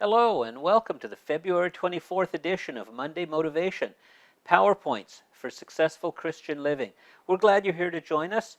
Hello and welcome to the February 24th edition of Monday Motivation, PowerPoints for Successful Christian Living. We're glad you're here to join us.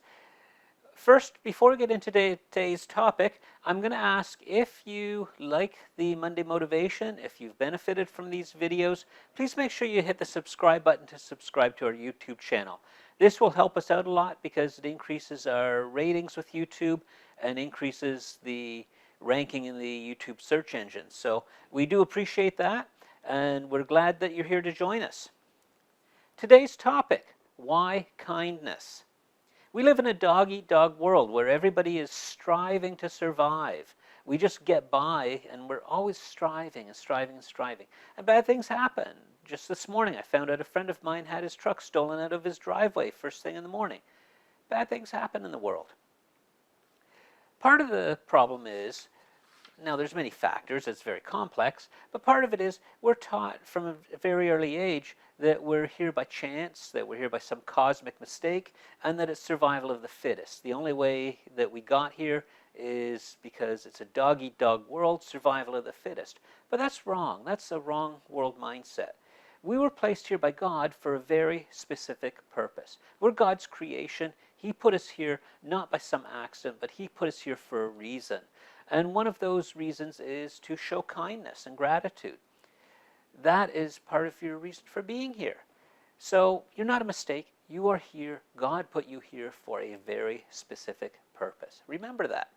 First, before we get into today's topic, I'm going to ask if you like the Monday Motivation, if you've benefited from these videos, please make sure you hit the subscribe button to subscribe to our YouTube channel. This will help us out a lot because it increases our ratings with YouTube and increases the ranking in the YouTube search engine. So we do appreciate that, and we're glad that you're here to join us. Today's topic, why kindness? We live in a dog-eat-dog world where everybody is striving to survive. We just get by, and we're always striving and striving and striving. And bad things happen. Just this morning, I found out a friend of mine had his truck stolen out of his driveway first thing in the morning. Bad things happen in the world. Part of the problem is, now there's many factors, it's very complex, but part of it is we're taught from a very early age that we're here by chance, that we're here by some cosmic mistake, and that it's survival of the fittest. The only way that we got here is because it's a dog-eat-dog world, survival of the fittest. But that's wrong. That's a wrong world mindset. We were placed here by God for a very specific purpose. We're God's creation. He put us here not by some accident, but He put us here for a reason. And one of those reasons is to show kindness and gratitude. That is part of your reason for being here. So you're not a mistake. You are here. God put you here for a very specific purpose. Remember that.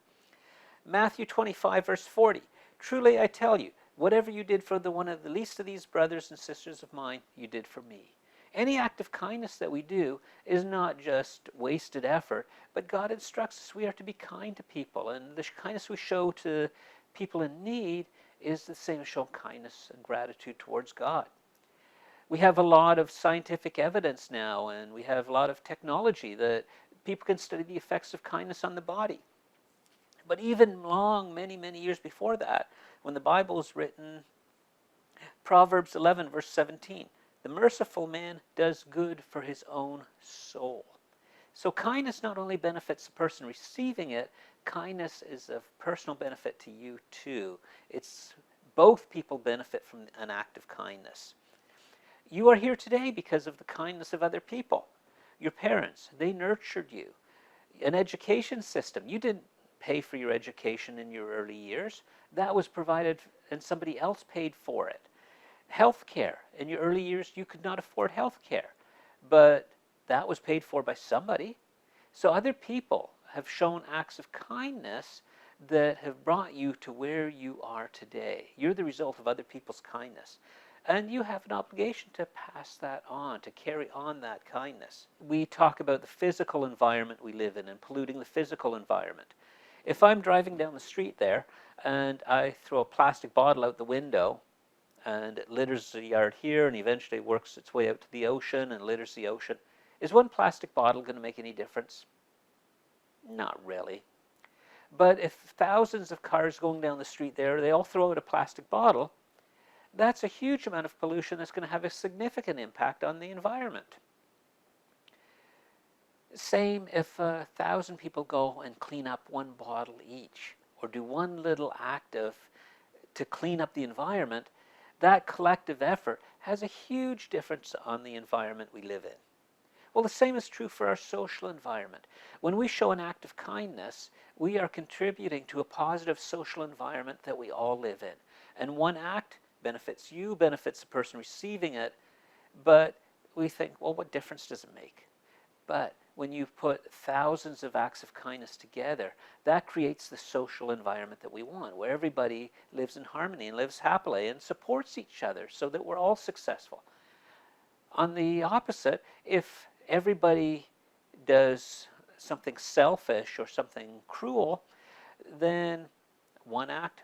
Matthew 25, verse 40. Truly I tell you, whatever you did for one of the least of these brothers and sisters of mine, you did for me. Any act of kindness that we do is not just wasted effort, but God instructs us we are to be kind to people. And the kindness we show to people in need is the same as showing kindness and gratitude towards God. We have a lot of scientific evidence now, and we have a lot of technology that people can study the effects of kindness on the body. But even many, many years before that, when the Bible was written, Proverbs 11, verse 17, the merciful man does good for his own soul. So kindness not only benefits the person receiving it, kindness is of personal benefit to you too. It's both people benefit from an act of kindness. You are here today because of the kindness of other people. Your parents, they nurtured you. An education system, you didn't pay for your education in your early years. That was provided and somebody else paid for it. Health care. In your early years, you could not afford health care, but that was paid for by somebody. So other people have shown acts of kindness that have brought you to where you are today. You're the result of other people's kindness. And you have an obligation to pass that on, to carry on that kindness. We talk about the physical environment we live in and polluting the physical environment. If I'm driving down the street there and I throw a plastic bottle out the window, and it litters the yard here and eventually works its way out to the ocean and litters the ocean, is one plastic bottle going to make any difference? Not really. But if thousands of cars going down the street there, they all throw out a plastic bottle, that's a huge amount of pollution that's going to have a significant impact on the environment. Same if 1,000 people go and clean up one bottle each, or do one little act to clean up the environment, that collective effort has a huge difference on the environment we live in. Well, the same is true for our social environment. When we show an act of kindness, we are contributing to a positive social environment that we all live in. And one act benefits you, benefits the person receiving it, but we think, well, what difference does it make? But when you put thousands of acts of kindness together, that creates the social environment that we want, where everybody lives in harmony and lives happily and supports each other so that we're all successful. On the opposite, if everybody does something selfish or something cruel, then one act,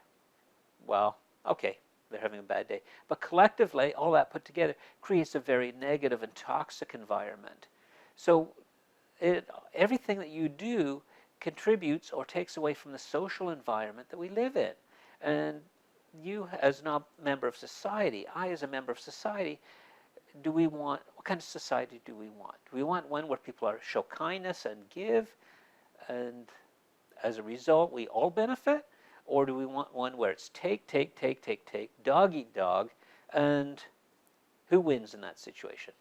well, okay, they're having a bad day. But collectively, all that put together creates a very negative and toxic environment. So everything that you do contributes or takes away from the social environment that we live in. And you as a member of society, I as a member of society, what kind of society do we want? Do we want one where people show kindness and give, and as a result we all benefit? Or do we want one where it's take, take, take, take, take, dog eat dog, and who wins in that situation?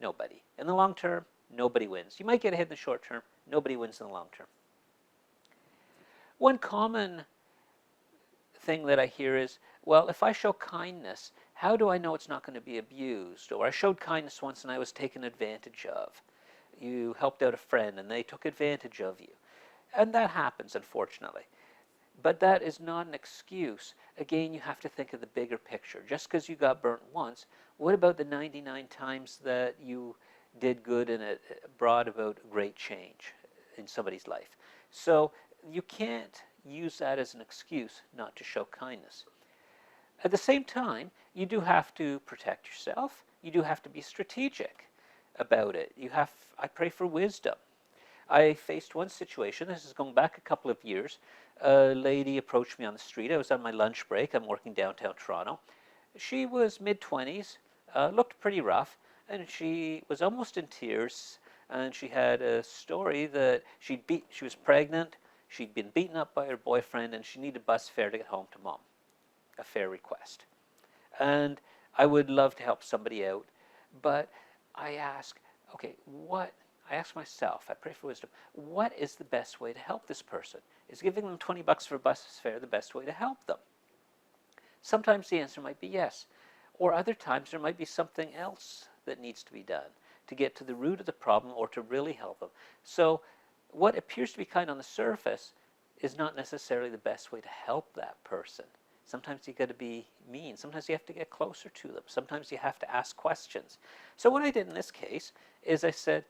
Nobody. In the long term, nobody wins. You might get ahead in the short term, nobody wins in the long term. One common thing that I hear is, well, if I show kindness, how do I know it's not going to be abused? Or I showed kindness once and I was taken advantage of. You helped out a friend and they took advantage of you. And that happens, unfortunately. But that is not an excuse. Again, you have to think of the bigger picture. Just because you got burnt once, what about the 99 times that you did good and it brought about great change in somebody's life? So you can't use that as an excuse not to show kindness. At the same time, you do have to protect yourself. You do have to be strategic about it. I pray for wisdom. I faced one situation, this is going back a couple of years. A lady approached me on the street. I was on my lunch break. I'm working downtown Toronto. She was mid-20s, looked pretty rough, and she was almost in tears. And she had a story that she was pregnant, she'd been beaten up by her boyfriend, and she needed bus fare to get home to mom. A fair request. And I would love to help somebody out, but I ask, okay, I ask myself, I pray for wisdom, what is the best way to help this person? Is giving them $20 for bus fare the best way to help them? Sometimes the answer might be yes, or other times there might be something else that needs to be done to get to the root of the problem or to really help them. So what appears to be kind on the surface is not necessarily the best way to help that person. Sometimes you got to be mean. Sometimes you have to get closer to them. Sometimes you have to ask questions. So what I did in this case is I said,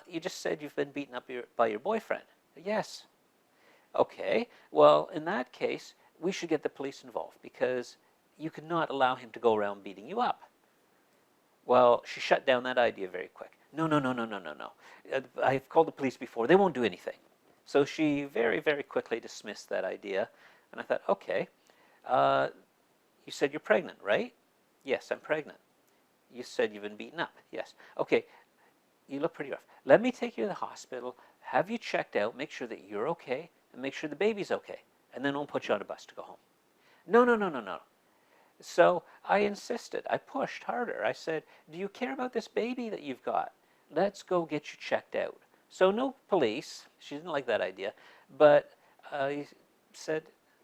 you just said you've been beaten up by your boyfriend. Yes. Okay, well, in that case, we should get the police involved because you cannot allow him to go around beating you up. Well, she shut down that idea very quick. No. I've called the police before. They won't do anything. So she very, very quickly dismissed that idea. And I thought, okay, you said you're pregnant, right? Yes, I'm pregnant. You said you've been beaten up. Yes. Okay, you look pretty rough. Let me take you to the hospital, have you checked out, make sure that you're okay, and make sure the baby's okay. And then we'll put you on a bus to go home. No. So I insisted. I pushed harder. I said, do you care about this baby that you've got? Let's go get you checked out. So no police. She didn't like that idea. But I said,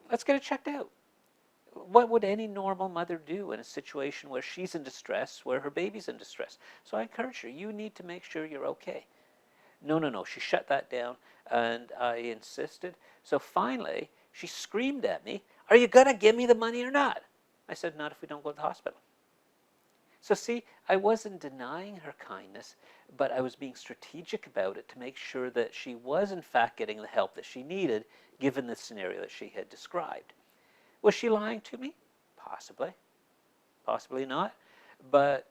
let's get it checked out. What would any normal mother do in a situation where she's in distress, where her baby's in distress? So I encouraged her, you need to make sure you're okay. No. She shut that down, and I insisted. So finally, she screamed at me, are you going to give me the money or not? I said, not if we don't go to the hospital. So see, I wasn't denying her kindness, but I was being strategic about it to make sure that she was in fact getting the help that she needed, given the scenario that she had described. Was she lying to me? Possibly. Possibly not. But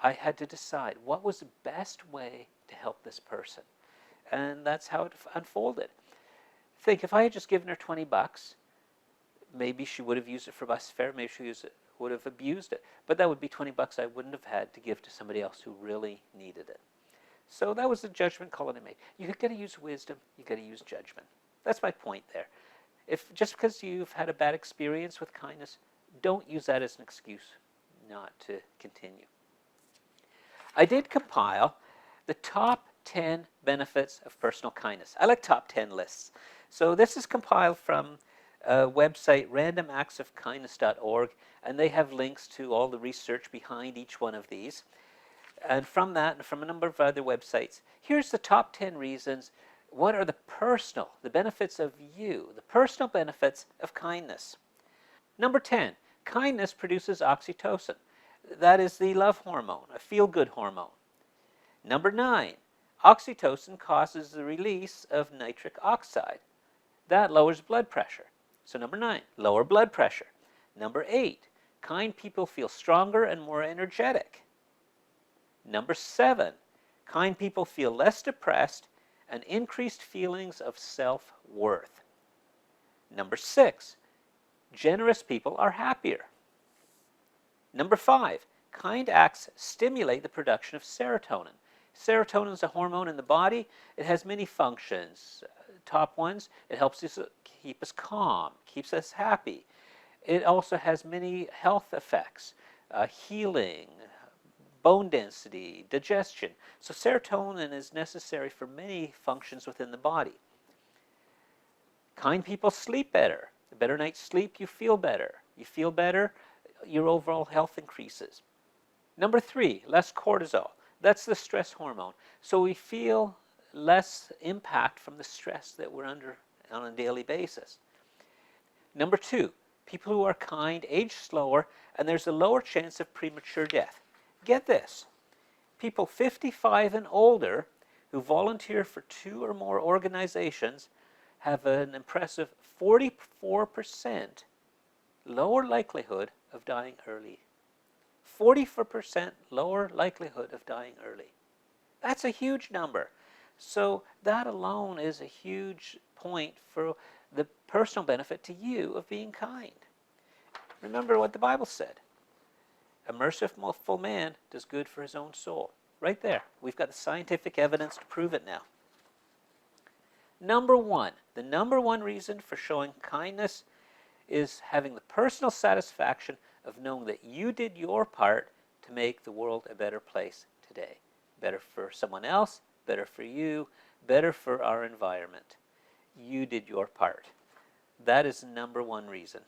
I had to decide what was the best way to help this person. And that's how it unfolded. Think, if I had just given her $20, maybe she would have used it for bus fare, maybe she would have abused it. But that would be $20 I wouldn't have had to give to somebody else who really needed it. So that was the judgment call that I made. You've got to use wisdom, you've got to use judgment. That's my point there. If just because you've had a bad experience with kindness, don't use that as an excuse not to continue. I did compile the top 10 benefits of personal kindness. I like top 10 lists. So this is compiled from a website, randomactsofkindness.org, and they have links to all the research behind each one of these. And from that, and from a number of other websites, here's the top 10 reasons. What are the benefits of you, the personal benefits of kindness? Number 10, kindness produces oxytocin. That is the love hormone, a feel-good hormone. Number 9, oxytocin causes the release of nitric oxide. That lowers blood pressure. So number 9, lower blood pressure. Number 8, kind people feel stronger and more energetic. Number 7, kind people feel less depressed and increased feelings of self-worth. Number 6, generous people are happier. Number 5, kind acts stimulate the production of serotonin. Serotonin is a hormone in the body. It has many functions top ones. It helps us keep us calm, keeps us happy. It also has many health effects, healing, bone density, digestion. So serotonin is necessary for many functions within the body. Kind people sleep better. A better night's sleep, you feel better. You feel better, your overall health increases. Number 3, less cortisol. That's the stress hormone. So we feel less impact from the stress that we're under on a daily basis. Number 2, people who are kind age slower, and there's a lower chance of premature death. Get this. People 55 and older who volunteer for 2 or more organizations have an impressive 44% lower likelihood of dying early. 44% lower likelihood of dying early. That's a huge number. So that alone is a huge point for the personal benefit to you of being kind. Remember what the Bible said. A merciful man does good for his own soul. Right there. We've got the scientific evidence to prove it now. Number 1, the number 1 reason for showing kindness is having the personal satisfaction of knowing that you did your part to make the world a better place today. Better for someone else, better for you, better for our environment. You did your part. That is the number 1 reason.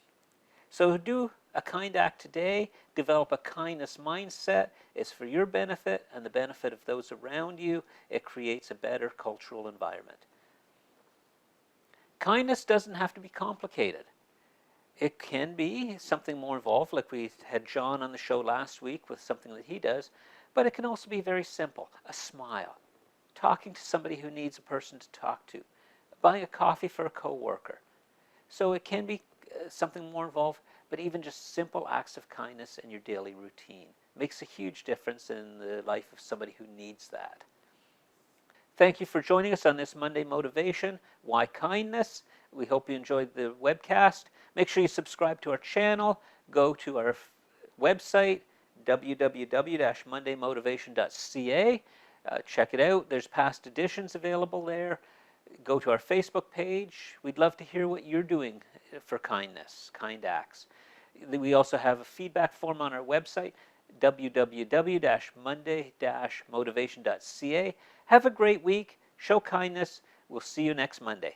So do a kind act today, develop a kindness mindset. It's for your benefit and the benefit of those around you. It creates a better cultural environment. Kindness doesn't have to be complicated. It can be something more involved, like we had John on the show last week with something that he does, but it can also be very simple. A smile, talking to somebody who needs a person to talk to, buying a coffee for a coworker. So it can be something more involved, but even just simple acts of kindness in your daily routine makes a huge difference in the life of somebody who needs that. Thank you for joining us on this Monday Motivation, Why Kindness. We hope you enjoyed the webcast. Make sure you subscribe to our channel. Go to our website, www.mondaymotivation.ca. Check it out. There's past editions available there. Go to our Facebook page. We'd love to hear what you're doing for kindness, kind acts. We also have a feedback form on our website, www.monday-motivation.ca. Have a great week. Show kindness. We'll see you next Monday.